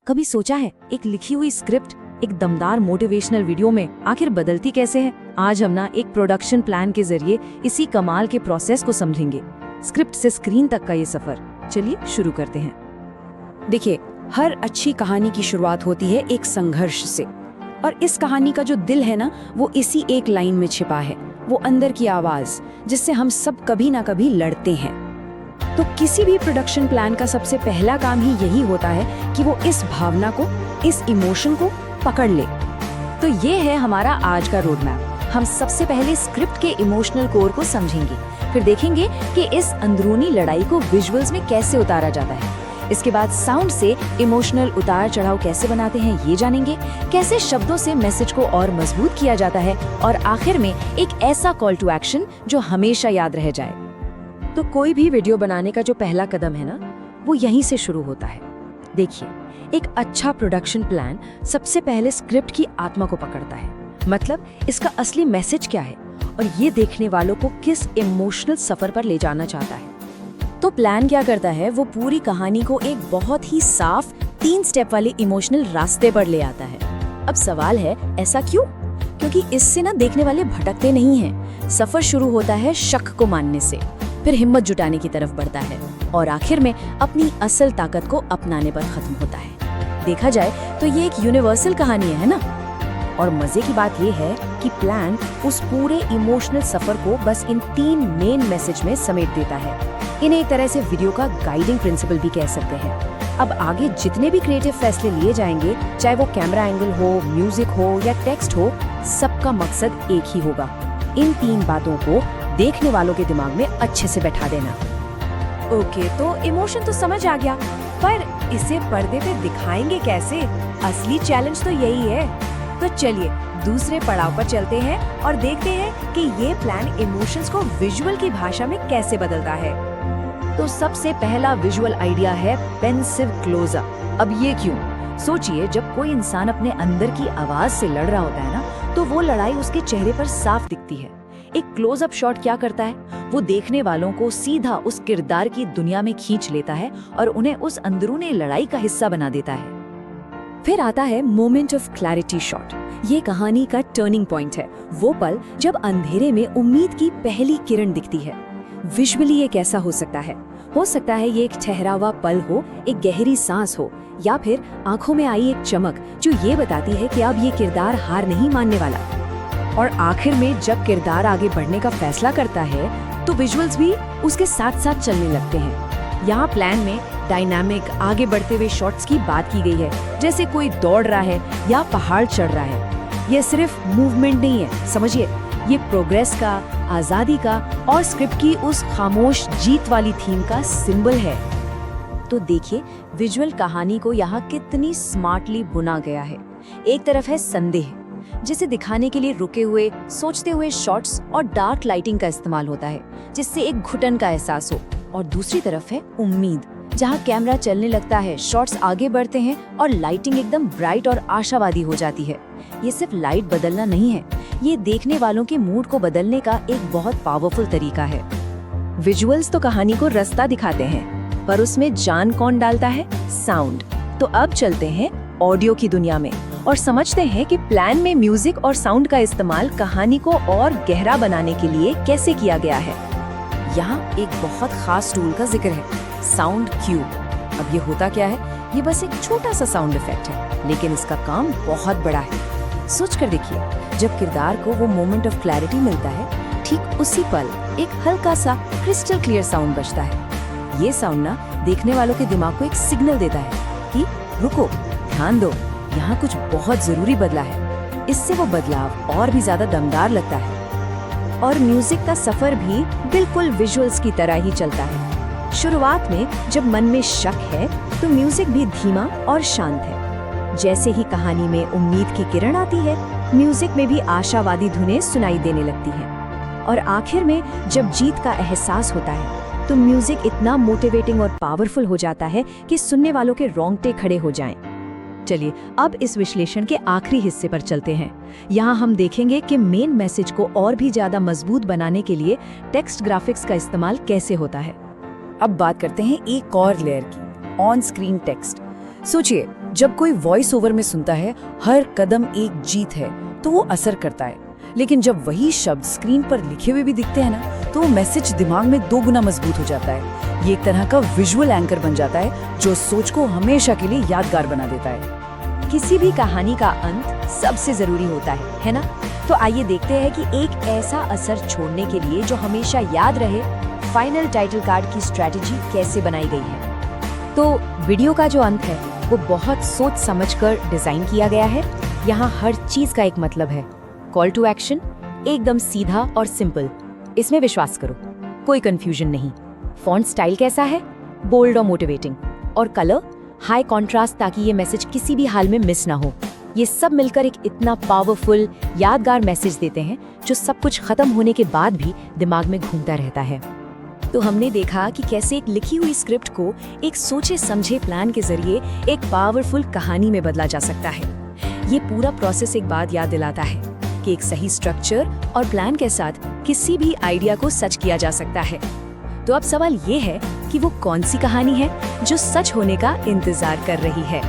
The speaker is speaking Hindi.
कभी सोचा है एक लिखी हुई स्क्रिप्ट एक दमदार मोटिवेशनल वीडियो में आखिर बदलती कैसे है? आज हम ना एक प्रोडक्शन प्लान के जरिए इसी कमाल के प्रोसेस को समझेंगे। स्क्रिप्ट से स्क्रीन तक का ये सफर, चलिए शुरू करते हैं। देखिए, हर अच्छी कहानी की शुरुआत होती है एक संघर्ष से, और इस कहानी का जो दिल है ना, वो इसी एक लाइन में छिपा है। वो अंदर की आवाज जिससे हम सब कभी ना कभी लड़ते हैं। तो किसी भी प्रोडक्शन प्लान का सबसे पहला काम ही यही होता है कि वो इस भावना को, इस इमोशन को पकड़ ले। तो ये है हमारा आज का रोड मैप। हम सबसे पहले स्क्रिप्ट के इमोशनल कोर को समझेंगे, फिर देखेंगे कि इस अंदरूनी लड़ाई को विजुअल्स में कैसे उतारा जाता है। इसके बाद साउंड से इमोशनल उतार चढ़ाव कैसे बनाते हैं ये जानेंगे, कैसे शब्दों से मैसेज को और मजबूत किया जाता है, और आखिर में एक ऐसा कॉल टू एक्शन जो हमेशा याद रह जाए। तो कोई भी वीडियो बनाने का जो पहला कदम है ना, वो यहीं से शुरू होता है। देखिए, एक अच्छा प्रोडक्शन प्लान सबसे पहले स्क्रिप्ट की आत्मा को पकड़ता है, मतलब इसका असली मैसेज क्या है और ये देखने वालों को किस इमोशनल सफर पर ले जाना चाहता है। तो प्लान क्या करता है, वो पूरी कहानी को एक बहुत ही साफ 3 स्टेप वाले इमोशनल रास्ते पर ले आता है। अब सवाल है, ऐसा क्यों? क्योंकि इससे ना देखने वाले भटकते नहीं हैं। सफर शुरू होता है शक को मानने से, फिर हिम्मत जुटाने की तरफ बढ़ता है, और आखिर में अपनी असल ताकत को अपनाने पर खत्म होता है। देखा जाए तो ये एक यूनिवर्सल कहानी है ना। और मजे की बात ये है कि प्लान उस पूरे इमोशनल सफर को बस इन 3 मेन मैसेज में समेट देता है। इन्हें एक तरह से वीडियो का गाइडिंग प्रिंसिपल भी कह सकते हैं। अब आगे जितने भी क्रिएटिव फैसले लिए जाएंगे, चाहे वो कैमरा एंगल हो, म्यूजिक हो या टेक्स्ट हो, सबका मकसद एक ही होगा, इन 3 बातों को देखने वालों के दिमाग में अच्छे से बैठा देना। ओके, तो इमोशन तो समझ आ गया, पर इसे पर्दे पे दिखाएंगे कैसे? असली चैलेंज तो यही है। तो चलिए दूसरे पड़ाव पर चलते हैं और देखते हैं कि ये प्लान इमोशंस को विजुअल की भाषा में कैसे बदलता है। तो सबसे पहला विजुअल आइडिया है पेंसिव क्लोजअप। अब ये क्यों? सोचिए, जब कोई इंसान अपने अंदर की आवाज से लड़ रहा होता है ना, तो वो लड़ाई उसके चेहरे पर साफ दिखती है। एक क्लोजअप शॉट क्या करता है, वो देखने वालों को सीधा उस किरदार की दुनिया में खींच लेता है और उन्हें उस अंदरूनी लड़ाई का हिस्सा बना देता है। फिर आता है मोमेंट ऑफ क्लैरिटी शॉट। ये कहानी का टर्निंग पॉइंट है, वो पल जब अंधेरे में उम्मीद की पहली किरण दिखती है। विजुअली ये कैसा हो सकता है? हो सकता है ये एक ठहरा हुआ पल हो, एक गहरी सांस हो, या फिर आंखों में आई एक चमक जो ये बताती है कि अब ये किरदार हार नहीं मानने वाला। और आखिर में जब किरदार आगे बढ़ने का फैसला करता है, तो विजुअल्स भी उसके साथ साथ चलने लगते हैं। यहाँ प्लान में डायनामिक आगे बढ़ते हुए शॉट्स की बात की गई है, जैसे कोई दौड़ रहा है या पहाड़ चढ़ रहा है। ये सिर्फ मूवमेंट नहीं है, समझिए, ये प्रोग्रेस का, आजादी का और स्क्रिप्ट की उस खामोश जीत वाली थीम का सिंबल है। तो देखिए, विजुअल कहानी को यहाँ कितनी स्मार्टली बुना गया है। एक तरफ है संदेह, जिसे दिखाने के लिए रुके हुए, सोचते हुए शॉट्स और डार्क लाइटिंग का इस्तेमाल होता है, जिससे एक घुटन का एहसास हो। और दूसरी तरफ है उम्मीद, जहाँ कैमरा चलने लगता है, शॉट्स आगे बढ़ते हैं और लाइटिंग एकदम ब्राइट और आशावादी हो जाती है। ये सिर्फ लाइट बदलना नहीं है, ये देखने वालों के मूड को बदलने का एक बहुत पावरफुल तरीका है। विजुअल्स तो कहानी को रास्ता दिखाते हैं, पर उसमें जान कौन डालता है? साउंड। तो अब चलते हैं ऑडियो की दुनिया में और समझते हैं कि प्लान में म्यूजिक और साउंड का इस्तेमाल कहानी को और गहरा बनाने के लिए कैसे किया गया है। यहाँ एक बहुत खास टूल का जिक्र है, साउंड क्यूब। अब ये होता क्या है? ये बस एक छोटा सा साउंड इफेक्ट है, लेकिन इसका काम बहुत बड़ा है। सोच कर देखिए, जब किरदार को वो मोमेंट ऑफ क्लैरिटी मिलता है, ठीक उसी पल एक हल्का सा क्रिस्टल क्लियर साउंड बजता है। ये साउंड ना देखने वालों के दिमाग को एक सिग्नल देता है कि रुको, ध्यान दो, यहाँ कुछ बहुत जरूरी बदला है। इससे वो बदलाव और भी ज्यादा दमदार लगता है। और म्यूजिक का सफर भी बिल्कुल विजुअल्स की तरह ही चलता है। शुरुआत में जब मन में शक है, तो म्यूजिक भी धीमा और शांत है। जैसे ही कहानी में उम्मीद की किरण आती है, म्यूजिक में भी आशावादी धुनें सुनाई देने लगती हैं। और आखिर में जब जीत का एहसास होता है, तो म्यूजिक इतना मोटिवेटिंग और पावरफुल हो जाता है कि सुनने वालों के रोंगटे खड़े हो जाएं। चलिए अब इस विश्लेषण के आखिरी हिस्से पर चलते हैं। यहाँ हम देखेंगे कि मेन मैसेज को और भी ज्यादा मजबूत बनाने के लिए टेक्स्ट ग्राफिक्स का इस्तेमाल कैसे होता है। अब बात करते हैं एक और लेयर की, ऑन स्क्रीन टेक्स्ट। सोचिए, जब कोई वॉइस ओवर में सुनता है हर कदम एक जीत है तो वो असर करता है, लेकिन जब वही शब्द स्क्रीन पर लिखे हुए भी दिखते हैं ना तो वो मैसेज दिमाग में 2 गुना मजबूत हो जाता है। ये एक तरह का विजुअल एंकर बन जाता है जो सोच को हमेशा के लिए यादगार बना देता है। किसी भी कहानी का अंत सबसे जरूरी होता है ना? तो आइए देखते हैं कि एक ऐसा असर छोड़ने के लिए जो हमेशा याद रहे, फाइनल टाइटल कार्ड की स्ट्रैटेजी कैसे बनाई गई है। तो वीडियो का जो अंत है वो बहुत सोच समझकर डिजाइन किया गया है। यहाँ हर चीज का एक मतलब है। कॉल टू एक्शन एकदम सीधा और सिंपल, इसमें विश्वास करो, कोई कंफ्यूजन नहीं। फॉन्ट स्टाइल कैसा है? बोल्ड और मोटिवेटिंग। और कलर हाई कॉन्ट्रास्ट, ताकि ये मैसेज किसी भी हाल में मिस ना हो। ये सब मिलकर एक इतना पावरफुल यादगार मैसेज देते हैं जो सब कुछ खत्म होने के बाद भी दिमाग में घूमता रहता है। तो हमने देखा कि कैसे एक लिखी हुई स्क्रिप्ट को एक सोचे समझे प्लान के जरिए एक पावरफुल कहानी में बदला जा सकता है। ये पूरा प्रोसेस एक बात याद दिलाता है कि एक सही स्ट्रक्चर और प्लान के साथ किसी भी आइडिया को सच किया जा सकता है। तो अब सवाल ये है कि वो कौन सी कहानी है जो सच होने का इंतजार कर रही है।